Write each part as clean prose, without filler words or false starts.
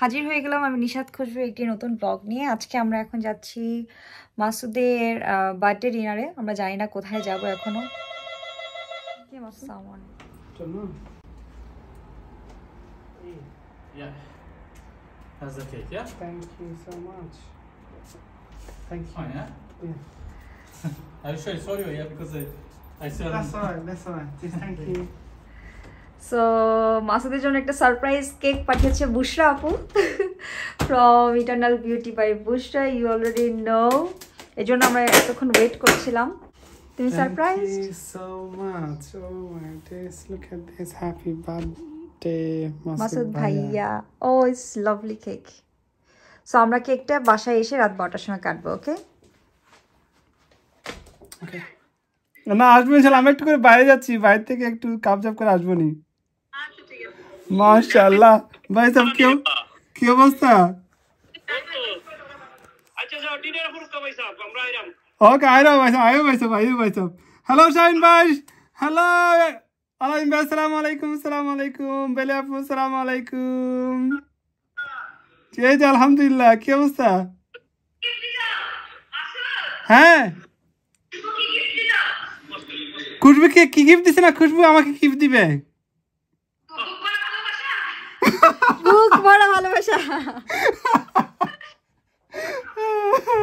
হাজির হয়ে গেলাম আমি নিশাত খুশবু একটি নতুন ব্লগ নিয়ে। আজকে আমরা এখন যাচ্ছি মাসুদের বার্থডে ডিনারে। আমরা জানি না কোথায় যাব এখনো। কি মাসুদ সামান চলো। Yeah. How's the cake? Yeah. Thank you so much. Thank you. Fine, yeah. Yeah. Are you sure it's for you? Yeah, because I saw. That's alright. That's alright. Just thank you. So মাসুদের জন্য একটা surprise cake পাঠিয়েছে বুশরা আপু from eternal beauty by Bushra. You already know, এই জন্য আমরা এতক্ষণ wait করছিলাম। তুমি surprise? Thank you so much. Oh my days, look at this. Happy birthday, Masud ভাইয়া। ও ইটস লাভলি কেক। সো আমরা কেকটা বাসায় এসে রাত 12টার সময় কাটবো। ওকে ওকে। না আসবো ইনশাআল্লাহ। আমি একটু করে বাইরে যাচ্ছি, বাইরে থেকে একটু কাপজাপ করে আসবো নি। माशाल्लाह भाई सब क्यों क्यों बस्ता अच्छा जाओ डिनर फुल का भाई साहब हमरा आइराम ओके आइराम भाई साहब आयो भाई साहब हेलो शाहीन भाई हेलो अस्सलाम वालेकुम बेले आपू अस्सलाम वालेकुम जी अल्हम्दुलिल्लाह কি অবস্থা হ্যাঁ খুশবু কি গিফট দিছ না খুশবু আমাকে গিফট দিবে বুক বড় ভালোবাসা।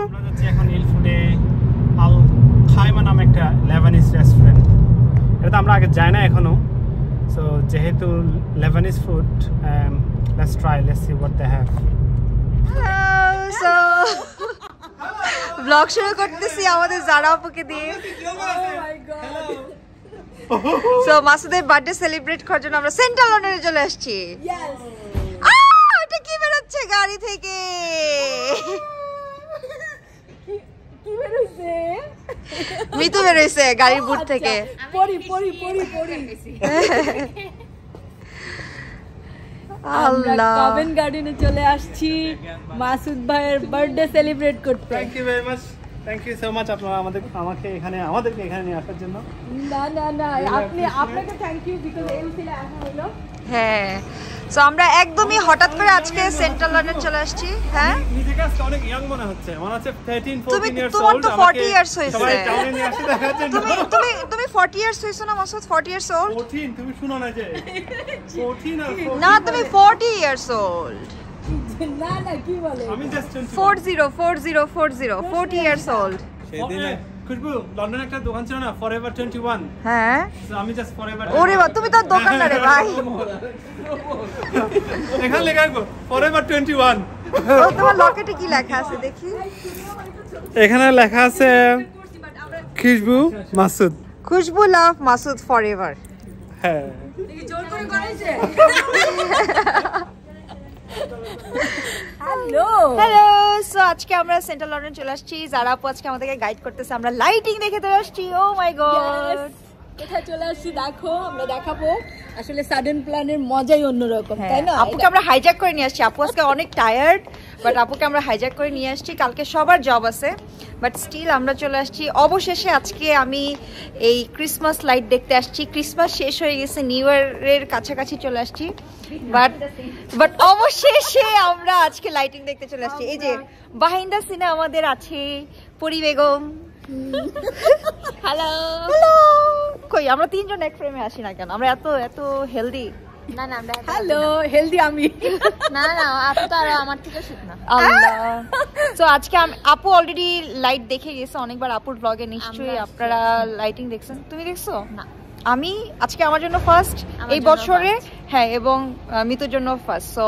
আমরা যাচ্ছি এখন ইল ফুডে আল খাইমা নামে একটা লেবানিজ রেস্টুরেন্ট। এটা আমরা আগে যাই না এখনো। সো যেহেতু Lebanese food let's try let's see what they have. So blog শুরু করতেছি আমাদের জারা আপুকে দিয়ে। সো মাসুদের বার্থডে সেলিব্রেট করার জন্য আমরা সেন্ট্রাল লন্ডনে চলে আসছি। এটা কি বেরোচ্ছে গাড়ি থেকে? কি বেরোইছে? মিতু বেরোইছে গাড়ির বুট থেকে। পরি আল্লাহ, কভেন্ট গার্ডেনে চলে আসছি মাসুদ ভাইয়ের বার্থডে সেলিব্রেট করতে। Thank you very much, thank you so much আপনারা আমাদেরকে এখানে নিয়ে আসার জন্য। না আপনাকে থ্যাংক ইউ বিকজ এই উসিলা আসা হলো। হ্যাঁ, সো আমরা একদমই হঠাৎ করে আজকে সেন্ট্রাল লন্ডন চলে আসছি। হ্যাঁ, নিজেকে আজকে অনেক ইয়াং মনে হচ্ছে 13 14 ইয়ার্স তোমার ওল্ড। তো 40 ইয়ার্স হইছে। সবাই টাউনে নিয়ে আসতে দেখার জন্য। তুমি 40 ইয়ার্স হইছো না মাসুদ? 40 years old? 14 তুমি শুনো না যে 14 আর 14 না, তুমি 40 ইয়ার্স ওল্ড। না কি বলে? আমি জাস্ট 40 ইয়ার্স ওল্ড। সেদিন খুশবু লন্ডনে একটা দোকান ছিল না ফরএভার 21। হ্যাঁ, আমি জাস্ট ফরএভার। ওরে বাবা, তুমি তো দোকানদার রে ভাই। এখানে লেখা আছে ফরএভার 21। ও তোমার লকেটে কি লেখা আছে দেখি? এখানে লেখা আছে খুশবু মাসুদ। খুশবু লাভ মাসুদ ফরএভার। হ্যাঁ, জোর করে করাইছে। হ্যালো, সো আজকে আমরা সেন্ট্রাল লন্ডন চলে আসছি। যারা আপু আজকে আমাদেরকে গাইড করতেছে। আমরা লাইটিং দেখে চলে আসছি। ও মাই গড, কোথায় চলে আসছি দেখো, আমরা দেখাবো। আসলে সাডেন প্ল্যানের মজাই অন্যরকম, তাই না? আপুকে আমরা হাইজ্যাক করে নিয়ে আসছি। আপু আজকে অনেক টায়ার্ড, বাট আপুকে আমরা হাইজ্যাক করে নিয়ে আসছি। কালকে সবার জব আছে, বাট স্টিল আমরা চলে আসছি। অবশেষে আজকে আমি এই ক্রিসমাস লাইট দেখতে আসছি। ক্রিসমাস শেষ হয়ে গেছে, নিউ ইয়ারের কাছাকাছি চলে আসছি, বাট অবশেষে আমরা আজকে লাইটিং দেখতে চলে আসছি। এই যে বাহিন্দ দ্য সিনে আমাদের আছে পরি বেগম। হ্যালো কই আমরা তিনজন এক ফ্রেমে আসি না কেন? আমরা এত হেলদি না আমরা হ্যালো হেলদি আমি না আপু তো আর আমার থেকে শুকনা। আল্লাহ। সো আজকে আপু অলরেডি লাইট দেখে গেছে অনেকবার। আপুর ব্লগে নিশ্চয়ই আপনারা লাইটিং দেখছেন। তুমি দেখছো? না, আমি আজকে আমার জন্য ফার্স্ট এই বছরে। হ্যাঁ, এবং মিতুর জন্য ফার্স্ট। সো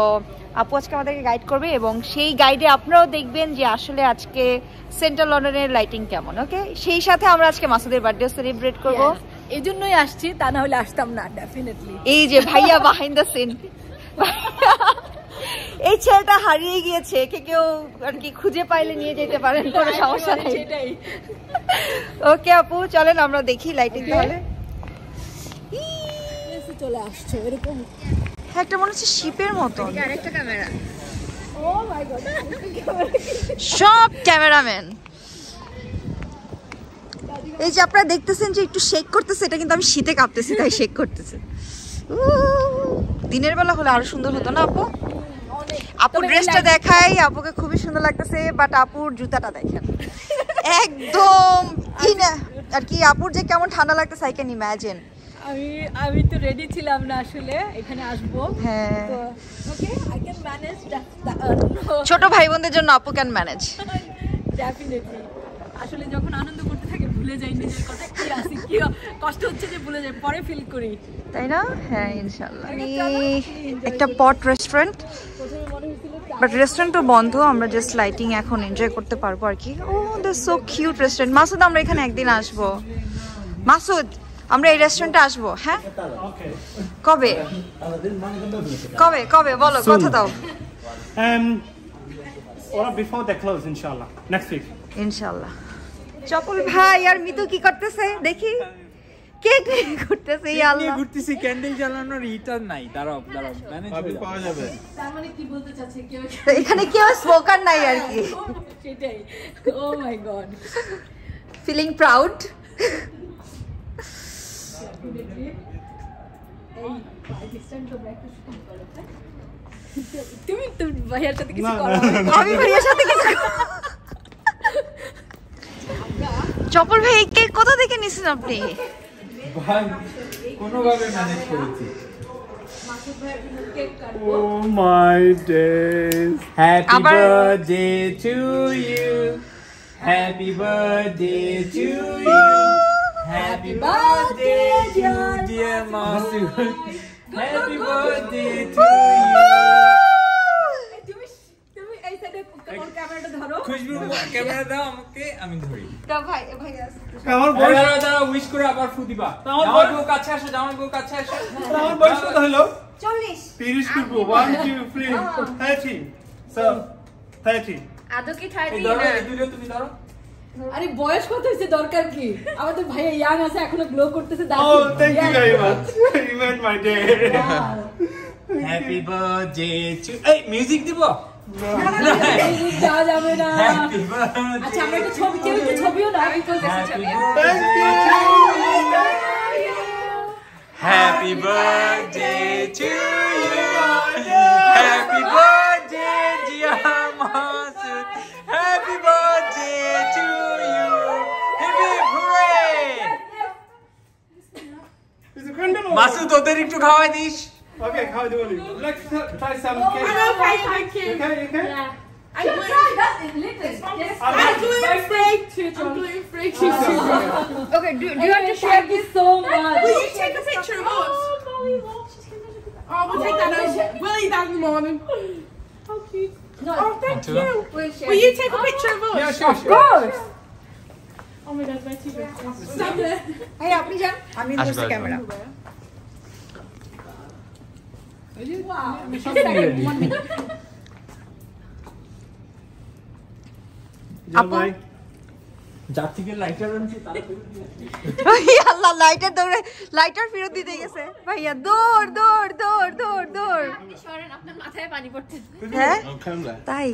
আপু আজকে আমাদেরকে গাইড করবে এবং সেই গাইডে আপনারাও দেখবেন যে আসলে আজকে সেন্ট্রাল লন্ডনের লাইটিং কেমন। ওকে, সেই সাথে আমরা আজকে মাসুদের বার্থডে সেলিব্রেট করব। এই জন্যই আসছি, তা না হলে আসতাম না ডেফিনেটলি। এই যে ভাইয়া বিহাইন্ড দ্য সিন, এই ছেলেটা হারিয়ে গিয়েছে। কেউ আর কি খুঁজে পাইলে নিয়ে যেতে পারেন, কোনো সমস্যা নেই। ওকে আপু, চলেন আমরা দেখি লাইটিং। তাহলে চলে আসছে এরকম একটা মনে হচ্ছে শিপের মতো। আরেকটা ক্যামেরা। ও মাই গড, সব ক্যামেরাম্যান। এই যে আপনারা দেখতেছেন যে একটু শেক করতেছে, এটা কিন্তু আমি শীতে কাঁপতেছি তাই শেক করতেছে। দিনের বেলা হলে আরো সুন্দর হতো না আপু? আপুর ড্রেসটা দেখাই, আপুকে খুবই সুন্দর লাগতেছে, বাট আপুর জুতাটা দেখেন একদম আর কি আপুর যে কেমন ঠান্ডা লাগতেছে আই ক্যান ইমাজিন। আমি তো রেডি ছিলাম না আসলে এখানে আসবো। হ্যাঁ তো ওকে আই ক্যান ম্যানেজ ছোট ভাই বোনদের জন্য আপু ক্যান ম্যানেজ ডেফিনেটলি। আসলে যখন আনন্দ করতে থাকে ভুলে যাই নিজের কথা, কি আছে কি কষ্ট হচ্ছে যে ভুলে যাই, পরে ফিল করি, তাই না? হ্যাঁ ইনশাআল্লাহ। একটা পট রেস্টুরেন্ট, প্রথমে মনে হয়েছিল বাট রেস্টুরেন্টও বন্ধ, আমরা জাস্ট লাইটিং এখন এনজয় করতে পারবো আর কি। Oh the so cute restaurant. Masud আমরা এখানে একদিন আসবো, মাসুদ আমরা এই রেস্টুরেন্টে আসবো। হ্যাঁ কবে কবে কবে বলো, কথা দাও। Or before they close, inshallah. Next week. ইনশাআল্লাহ। চপল ভাই আর মিতু কি করতেছে দেখি, কেক করতেছে। ইয়া আল্লাহ, ঘুরতেছি, ক্যান্ডেল জ্বালানোর হিটার নাই। দাঁড়াও ম্যানেজ পাওয়া যাবে। তার মানে কি বলতে চাচ্ছে কেউ এখানে কেউ স্মোকার নাই আর কি। সেটাই। ও মাই গড, ফিলিং প্রাউড। তুমি তো ভাইয়ার সাথে কিছু করো। আমি ভাইয়ার সাথে কিছু চপল ভাই এই কেক কোথা থেকে নিছেন আপনি? ভাই কোনোভাবে ম্যানেজ করেছি। Oh my days. হ্যাপি আবার- birthday to you, happy birthday to you, happy birthday to dear Masud, happy birthday to you. তুমি এই সাইডে ক্যামেরাটা ধরো। খুশবু ক্যামেরা দাও আমাকে, আমি ধরি। দাও ভাই, ভাই আছে। আমার বয়স দাঁড়াও উইশ করে আবার ফু দিবা। আমার জামাই বউ কাছে আসো, জামাই বউ কাছে আসো। আমার বয়স কত হলো? 40 30 করব। 1 2 3 30. So 30. আদৌ কি এই 30 ধরো, না? এই দুটো তুমি ধরো। আরে বয়স কত হয়েছে দরকার কি, আমাদের ভাইয়া ইয়াং আছে, এখনো গ্লো করতেছে। Oh, thank you very much. You made my day. Happy birthday two, এই মিউজিক দিব। যাওয়া যাবে না। Happy birthday. আচ্ছা আমরা একটা ছবি, কেউ একটু ছবিও না। Happy Thank you. Happy birthday to you. Happy birthday, dear Masood. Happy birthday to you. Happy hooray! Is it candle? Masood, ওদের একটু খাওয়াই this. Okay, how do you want? Let's try some cake. Thank you. Okay, okay. I'm gluten-free too. I'm gluten-free too. Okay, do you want to share? Thank you so much. Will you take a picture of us? Oh, we'll take that now. We'll eat that in the morning. How cute. No, Oh, thank you. you. We'll share. Will you take a picture of us? Yeah, sure, of sure. course. Oh my God, my TV. Stop there. ভাই আপনি যান, আমি ধরছি camera. Wow. 1 minute. আপু? ভাই যার থেকে lighter আনছি তারা ভাইয়া আল্লাহ, লাইটার দৌড়ে লাইটার ফেরত দিতে গেছে ভাইয়া। দৌড় দৌড় দৌড় দৌড় দৌড়। আপনার মাথায় পানি পড়ছে। হ্যাঁ তাই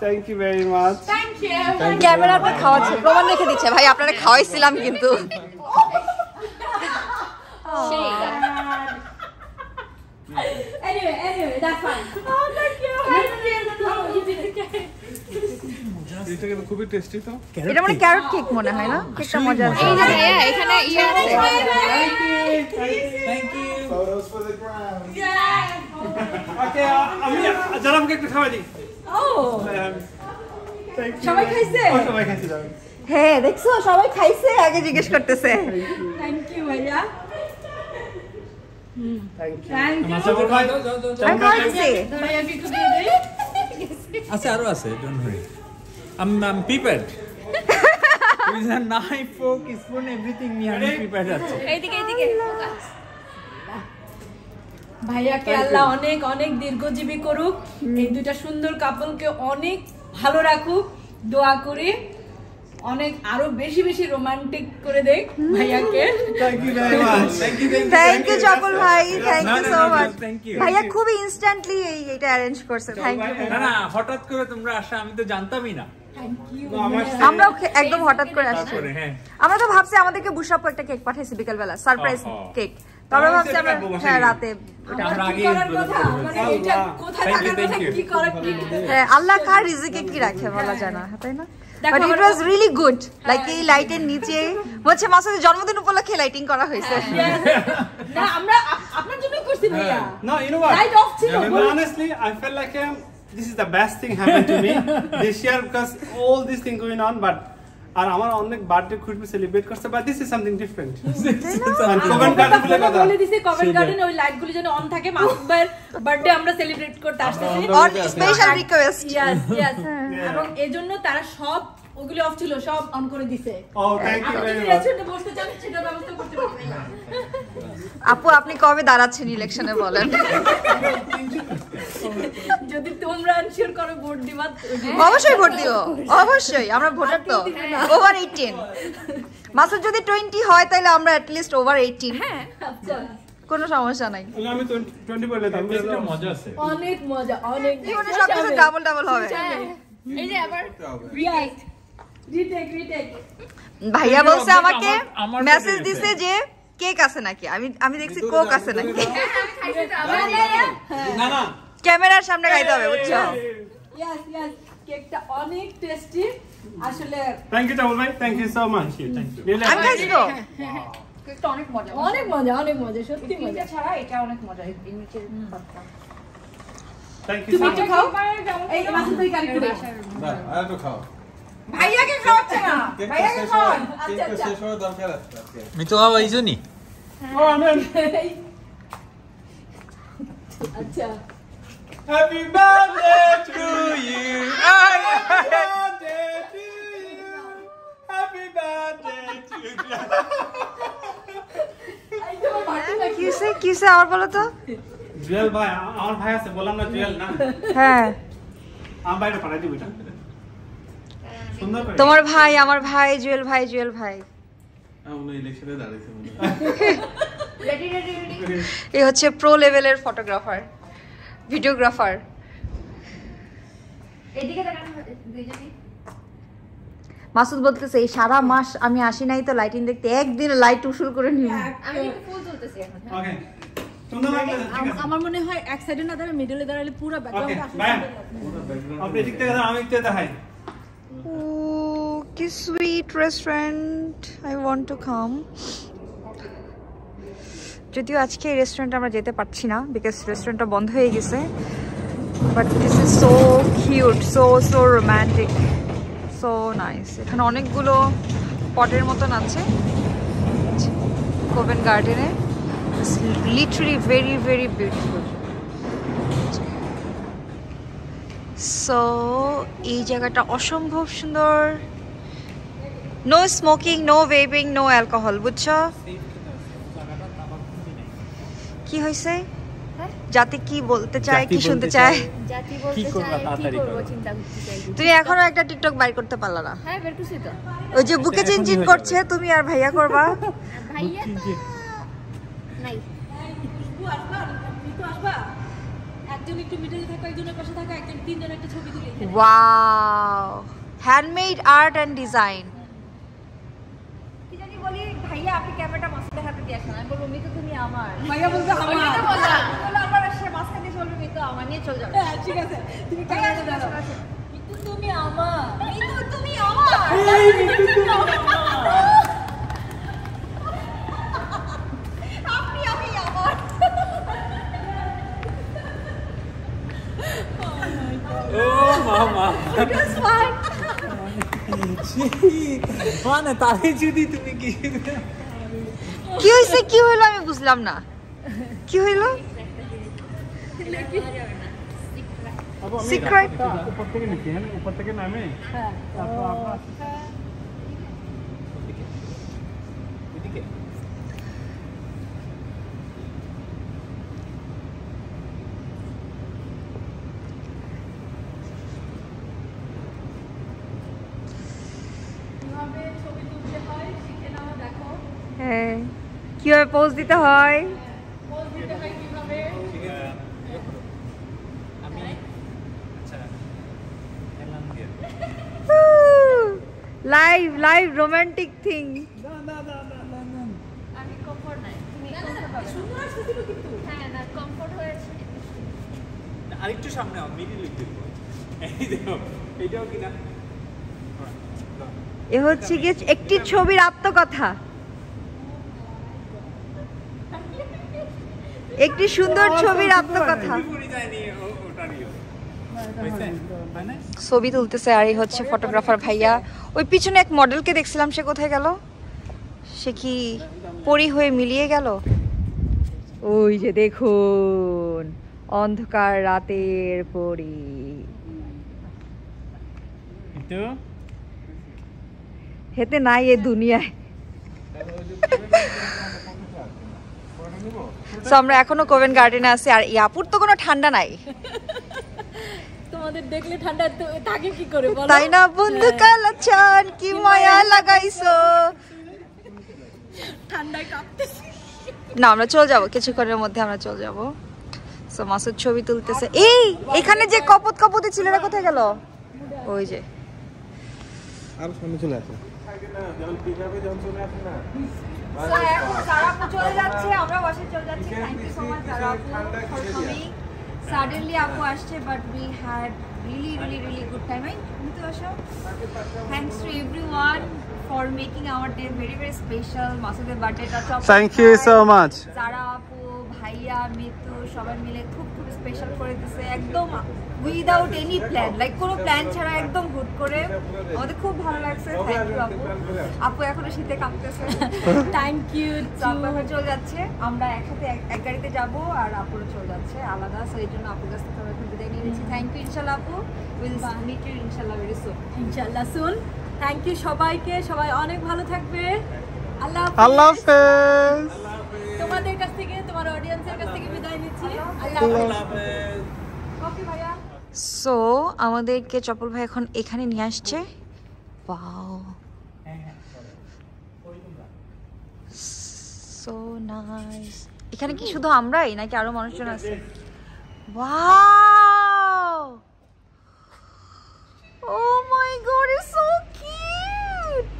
thank you very much. Thank you. ক্যামেরাতে খাওয়াচ্ছে, প্রমাণ রেখে দিচ্ছে। ভাই আপনারা খাওয়াইছিলাম কিন্তু। Anyway, that's fine. Oh, thank you. Thank you. You did okay. এটা কিন্তু খুবই টেস্টি তো। এটা মানে ক্যারট কেক মনে হয় না? কেকটা মজা আছে। এই যে ভাইয়া এখানে ইয়ে আছে। Thank you. Photos for the ground. Yeah. Okay, আমি যারা আমাকে একটু খাওয়াই দিই। Oh. Thank you. সবাই খাইছে? সবাই খাইছে যাবে। হ্যাঁ দেখছো সবাই খাইছে, আগে জিজ্ঞেস করতেছে। Thank you, ভাইয়া. Thank you. Thank you. চপল ভাই আমি খাইছি। ভাইয়া কি খুবই আছে আরো আছে, don't worry. I'm prepared. With a knife, fork, spoon, everything নিয়ে আমি prepared আছি। এইদিকে ভাইয়াকে আল্লাহ অনেক অনেক দীর্ঘজীবী করুক, এই দুইটা সুন্দর কাপলকে অনেক ভালো রাখুক, দোয়া করি অনেক আরো বেশি বেশি রোমান্টিক করে দেখ ভাইয়াকে। Thank you very much. Thank you. Thank you Chapal ভাই, thank you so much. Thank you. ভাইয়া খুবই ইনস্ট্যান্টলি এইটা অ্যারেঞ্জ করছে, থ্যাংক ইউ। না হঠাৎ করে তোমরা আসা, আমি তো জানতামই না। Thank you. আমরাও একদম হঠাৎ করে আসছি। তারপরে হ্যাঁ আমরা তো ভাবছি আমাদেরকে বুশাপু একটা কেক পাঠাইছে বিকেল বেলা, সারপ্রাইজ ও। কেক। তারপরে ভাবছি আমরা হ্যাঁ রাতে আমরা আগে হ্যাঁ আল্লাহ কার রিজিকে কি রাখে বলা যায় না তাই না but it was really good like এই লাইটের নিচে হচ্ছে মাসুদের জন্মদিন উপলক্ষে লাইটিং করা হয়েছে না আমরা আপনার জন্য করছি ভাইয়া No, you know what? Light off ছিল, বল। Honestly, I felt like this is the best thing happened to me this year because all this thing going on, but আর আমার অনেক বার্থডে খুশি সেলিব্রেট করতে but this is something different comment garden বলে কথা বলে দিছি comment garden ওই লাইটগুলো যেন অন থাকে মাসুদ ভাইয়ের বার্থডে আমরা সেলিব্রেট করতে আসতেছি on special request yes yes এবং এজন্য তারা সব ওগুলো অফ ছিল সব অন করে দিছে ও থ্যাংক ইউ ভেরি মাচ রেস্টুরেন্টে বসতে চান সেটা ব্যবস্থা করতে পারবেন না আপু আপনি কবে দাঁড়াচ্ছেন ইলেকশনে বলেন যদি তোমরা এনশিওর করো ভোট দিবা অবশ্যই ভোট দিও অবশ্যই আমরা ভোটার তো ওভার 18 মাসুদ যদি 20 হয় তাহলে আমরা অ্যাট লিস্ট ওভার 18 হ্যাঁ আচ্ছা কোনো সমস্যা নাই আমি 20 বলে দিলাম এটা মজা আছে অনেক মজা অনেক জীবনে সবকিছু ডাবল ডাবল হবে এই যে আবার রাইট রিটেক ভাইয়া বলছে আমাকে আমার মেসেজ দিছে যে কেক আছে নাকি আমি দেখছি কোক আছে নাকি না না ক্যামেরার সামনে খাইতে হবে বুঝছো ইয়েস ইয়েস কেকটা অনেক টেস্টি আসলে থ্যাংক ইউ টাউল ভাই thank you so much thank you আমি খাইছি তো কেকটা অনেক মজা অনেক মজা সত্যি মজা ছাড়া এটা অনেক মজা এই নিচের পাতা থ্যাংক ইউ তুমি একটু খাও এই মাসুদ ভাই কারি করে না আর তো খাও ভাইয়াকে খাওয়াচ্ছে না ভাইয়াকে খাওয়ান আচ্ছা আচ্ছা শেষ হওয়ার দরকার আছে আজকে মিতু খাওয়া হইছো নি ও আমেন আচ্ছা happy birthday to you happy birthday to you happy birthday to কিসে আবার বলো তো জুয়েল ভাই আমার ভাই আছে বললাম না জুয়েল না হ্যাঁ আমার বাইরে পাঠাই দিবি এটা সুন্দর করে তোমার ভাই আমার ভাই জুয়েল ভাই আমরা ইলেকশনে দাঁড়াইছি মনে রেডি রেডি রেডি এই হচ্ছে প্রো লেভেলের ফটোগ্রাফার ভিডিওগ্রাফার এদিকে তাকান দুইজনই মাসুদ বলতেছে এই সারা মাস আমি আসি নাই তো লাইটিং দেখতে একদিন লাইট উসুল করে নিব আমি একটু ফুল তুলতেছি এখন ওকে সুন্দর লাগছে ঠিক আছে আমার মনে হয় এক সাইডে না দাঁড়ালে মিডলে দাঁড়ালে পুরো ওকে ব্যাকগ্রাউন্ড আসে বাই আপনি দিক থেকে আমি দিক থেকে দেখাই Oh, কি sweet restaurant. I want to come. যদিও আজকে এই রেস্টুরেন্টে আমরা যেতে পারছি না বিকজ রেস্টুরেন্টটা বন্ধ হয়ে গেছে but this is so cute so romantic so nice এখানে অনেকগুলো পটের মতন আছে কোভেন্ট গার্ডেনে literally very very beautiful so এই জায়গাটা অসম্ভব সুন্দর no smoking no vaping no alcohol বুঝছো কি হয়েছে জাতি কি বলতে চায় কি শুনতে চায় জাতি বলতে চাই কি করব চিন্তা করতে চাই তুমি এখনো একটা টিকটক বাইর করতে পারলা না হ্যাঁ বের করছি তো ওই যে বুকে চিনচিন করছে তুমি আর ভাইয়া করবা ভাইয়া তো নাই খুশবু আসবা মিতু আসবা একজন একটু মিডলে থাকো একজনের পাশে থাকো একজন তিনজন একটা ছবি তুলে এখানে wow handmade art and design কি জানি বলি ভাইয়া আপনি ক্যামেরাটা মাঝখানে হাতে দিয়ে আসেন আমি বলবো মিতু তুমি আমার ভাইয়া বলতে আমার বললো আমার সে মাঝখানে দিয়ে চলবে মিতু আমার নিয়ে চলে যাবে হ্যাঁ ঠিক আছে তুমি ক্যামেরাটা দাও মিতু তুমি আমার মিতু তুমি আমার আপনি আমি আমার ও মামা It was fun. মানে তাই যদি তুমি কি কি হইছে কি হইলো আমি বুঝলাম না কি হইলো সিক্রেট ऊपर থেকে নিচে হ্যাঁ ऊपर থেকে নামে হ্যাঁ এদিকে কিভাবে ছবি তুলতে হয় শিখে নাও দেখো হ্যাঁ কিভাবে পোজ দিতে হয় পোজ দিতে হয় কিভাবে আমি আচ্ছা এলাম দিয়ে লাইভ রোমান্টিক থিং আমি কমফর্ট নাই তুমি শুরু আরেকটু সামনে মিডিল লিখতে এই দেখো এটাও কিনা এ হচ্ছে কি একটি ছবির আত্মকথা, একটি সুন্দর ছবির আত্মকথা। ছবি তুলতেছে আর এই হচ্ছে ফটোগ্রাফার ভাইয়া। ওই পিছনে এক মডেলকে দেখছিলাম, সে কোথায় গেল? সে কি পরি হয়ে মিলিয়ে গেল? ওই যে দেখুন, অন্ধকার রাতের পরি। হেতে নাই এ দুনিয়ায়। So, আমরা এখনো কোভেন্ট গার্ডেনে আছি আর ইয়াপুর তো কোনো ঠান্ডা নাই। তোমাদের দেখলে ঠান্ডা থাকে কি করে বলো? তাই না বন্ধু কালাচান, কি মায়া লাগাইছো। ঠান্ডায় কাঁপতেছি। না আমরা চলে যাব, কিছুক্ষণের মধ্যে আমরা চলে যাব। সো মাসুদ ছবি তুলতেছে। এই এখানে যে কপত কপতে ছেলেরা কোথায় গেল? ওই যে আর সামনে চলে আসে যেমন পিকআপে যখন চলে আসে না চলে যাচ্ছে, আমরা বাসায় চলে যাচ্ছি। Thank you so much Sara আপু ফর কামিং। সাডেনলি আপু আসছে, but we had really good time. কিন্তু আসো, thanks to everyone for making our day very special. মাসুদের বার্থডেটা thank you so much. Sara আপু, ভাইয়া, মিতু সবাই মিলে খুব স্পেশাল করে দিছে, একদম উইদাউট এনি প্ল্যান, লাইক কোনো প্ল্যান ছাড়া একদম হুট করে। আমাদের খুব ভালো লাগছে। থ্যাংক ইউ আপু। আপু এখনো শীতে কাঁপতেছে। Thank you. আপু এখন চলে যাচ্ছে, আমরা একসাথে এক গাড়িতে যাব আর আপুরও চলে যাচ্ছে আলাদা। সো এই জন্য আপুর কাছ থেকে আমরা এখন বিদায় নিয়ে নিচ্ছি। থ্যাংক ইউ ইনশাল্লাহ আপু, উইল মিট ইউ ইনশাল্লাহ ভেরি সুন। ইনশাআল্লাহ সুন। থ্যাংক ইউ সবাইকে, সবাই অনেক ভালো থাকবে। আল্লাহ আল্লাহ হাফেজ। তোমাদের কাছ থেকে, তোমার অডিয়েন্সের কাছ থেকে বিদায় নিচ্ছি। আল্লাহ হাফেজ। ওকে ভাইয়া। সো আমাদেরকে চপল ভাই এখন এখানে নিয়ে আসছে। Wow, so nice. এখানে কি শুধু আমরাই নাকি আরো মানুষজন আছে? Wow, oh my god, it's so cute.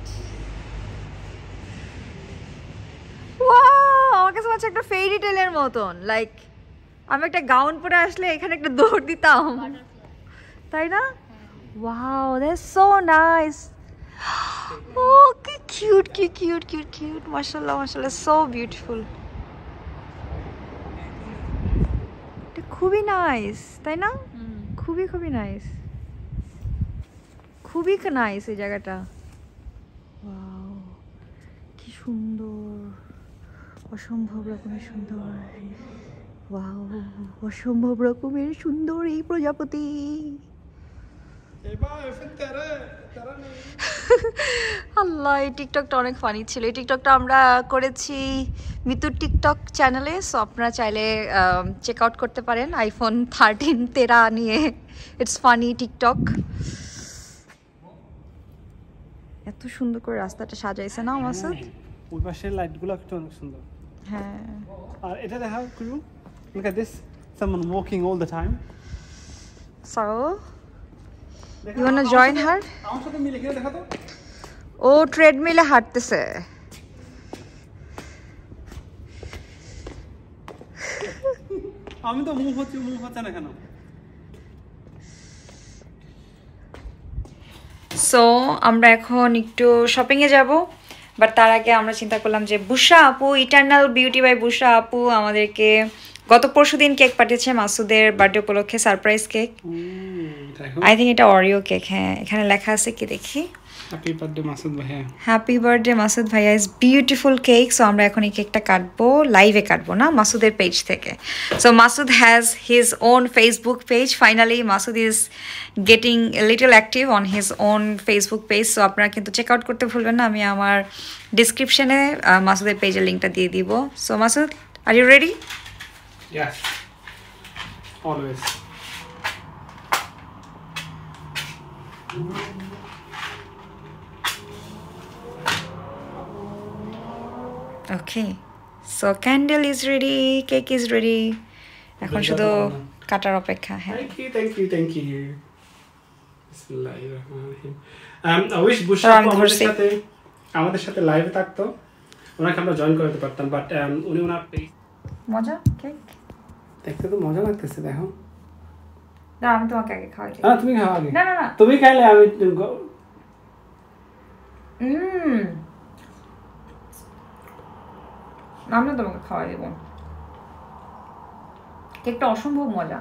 Wow, আমার কাছে মনে হচ্ছে একটা ফেরি টেলের মতন। লাইক আমি একটা গাউন পরে আসলে এখানে একটা দৌড় দিতাম, তাই না? Wow, that's so nice. ও কি কিউট কি কিউট কিউট কিউট, মাশাআল্লাহ মাশাআল্লাহ, সো বিউটিফুল। এটা খুবই নাইস, তাই না? খুবই নাইস, খুবই নাইস এই জায়গাটা। ওয়াও, কি সুন্দর, অসম্ভব রকমের সুন্দর। ওয়াও, অসম্ভব রকমের সুন্দর এই প্রজাপতি। আল্লাহ, এই টিকটকটা অনেক ফানি ছিল। এই টিকটকটা আমরা করেছি মিতুর টিকটক চ্যানেলে। সো আপনারা চাইলে চেক আউট করতে পারেন। আইফোন 13 নিয়ে ইটস ফানি টিকটক। এত সুন্দর করে রাস্তাটা সাজাইছে না মাসুদ? ওই পাশের লাইটগুলো একটু অনেক সুন্দর। হ্যাঁ, আর এটা দেখা করু, look at this, someone walking all the time. So you wanna join her? আমার সাথে মিলে গিয়ে দেখা তো। ও ট্রেডমিলে হাঁটতেছে। আমি তো মুভ হচ্ছে না কেন? সো আমরা এখন একটু শপিংয়ে যাব, বাট তার আগে আমরা চিন্তা করলাম যে বুশরা আপু, ইটারনাল বিউটি বাই বুশরা আপু আমাদেরকে গত পরশুদিন কেক পাঠিয়েছে মাসুদের বার্থডে উপলক্ষে, সারপ্রাইজ কেক। আই থিঙ্ক এটা অরিও কেক। হ্যাঁ, এখানে লেখা আছে কি দেখি, হ্যাপি বার্থডে মাসুদ ভাইয়া। হ্যাপি বার্থডে মাসুদ ভাইয়া, ইজ বিউটিফুল কেক। সো আমরা এখন এই কেকটা কাটবো, লাইভে কাটবো না, মাসুদের পেজ থেকে। So Masud has his own Facebook page. Finally Masud is getting little active on his own Facebook page. So আপনারা কিন্তু চেক আউট করতে ভুলবেন না। আমি আমার ডিসক্রিপশনে মাসুদের পেজের লিঙ্কটা দিয়ে দিব। So Masud, are you ready? Yes, always. Okay, so candle is ready, cake is ready. এখন শুধু কাটার অপেক্ষা। হ্যাঁ, Thank you. বিসমিল্লাহিররহমানিররহিম। I wish বুশরা আমাদের সাথে লাইভে থাকতো, ওনাকে আমরা জয়েন করতে পারতাম, বাট উনি ওনার পেজ। মজা কেক দেখতে তো মজা লাগতেছে, দেখো না আমি তোমাকে আগে খাওয়াই দিই। তুমি খাও আগে। না না না তুমি খাইলে আমি আমি তোমাকে খাওয়াই দেবো। কেকটা অসম্ভব মজা,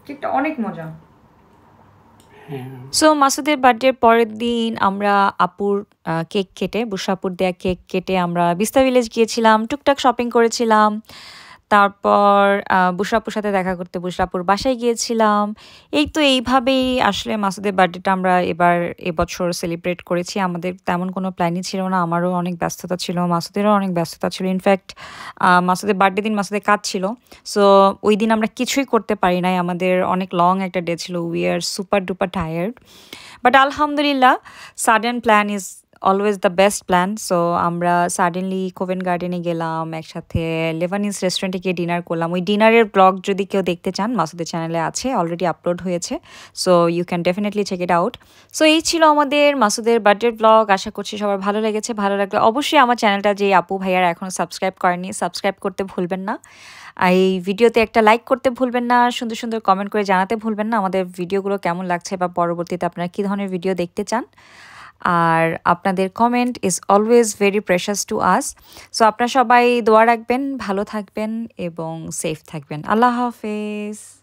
কেকটা অনেক মজা। সো মাসুদের বার্থডের পরের দিন আমরা আপুর কেক কেটে, বুশরাপুর দেয়া কেক কেটে আমরা বিস্তা ভিলেজ গিয়েছিলাম, টুকটাক শপিং করেছিলাম। তারপর বুশরাপুর সাথে দেখা করতে বুশরাপুর বাসায় গিয়েছিলাম। এই তো এইভাবেই আসলে মাসুদের বার্থডেটা আমরা এবছর সেলিব্রেট করেছি। আমাদের তেমন কোনো প্ল্যানই ছিল না, আমারও অনেক ব্যস্ততা ছিল, মাসুদেরও অনেক ব্যস্ততা ছিল। ইনফ্যাক্ট মাসুদের বার্থডে দিন মাসুদের কাজ ছিল, সো ওই দিন আমরা কিছুই করতে পারি নাই। আমাদের অনেক লং একটা ডে ছিল, we are super duper tired, but আলহামদুলিল্লাহ sudden plan is always the best plan. So আমরা সাডেনলি কোভেন্ট গার্ডেনে গেলাম, একসাথে লেবানিজ রেস্টুরেন্টে গিয়ে ডিনার করলাম। ওই ডিনারের ব্লগ যদি কেউ দেখতে চান মাসুদের চ্যানেলে আছে, অলরেডি আপলোড হয়েছে, so you can definitely check it out. So এই ছিল আমাদের মাসুদের বার্থডে ব্লগ। আশা করছি সবার ভালো লেগেছে। ভালো লাগলে অবশ্যই আমার চ্যানেলটা যে আপু ভাইয়ারা এখনও সাবস্ক্রাইব করেনি, সাবস্ক্রাইব করতে ভুলবেন না। এই ভিডিওতে একটা লাইক করতে ভুলবেন না, সুন্দর সুন্দর কমেন্ট করে জানাতে ভুলবেন না আমাদের ভিডিওগুলো কেমন লাগছে বা পরবর্তীতে আপনারা কী ধরনের ভিডিও দেখতে চান। আর আপনাদের comment is always very precious to us. So আপনারা সবাই দোয়া রাখবেন, ভালো থাকবেন এবং সেফ থাকবেন। আল্লাহ হাফেজ।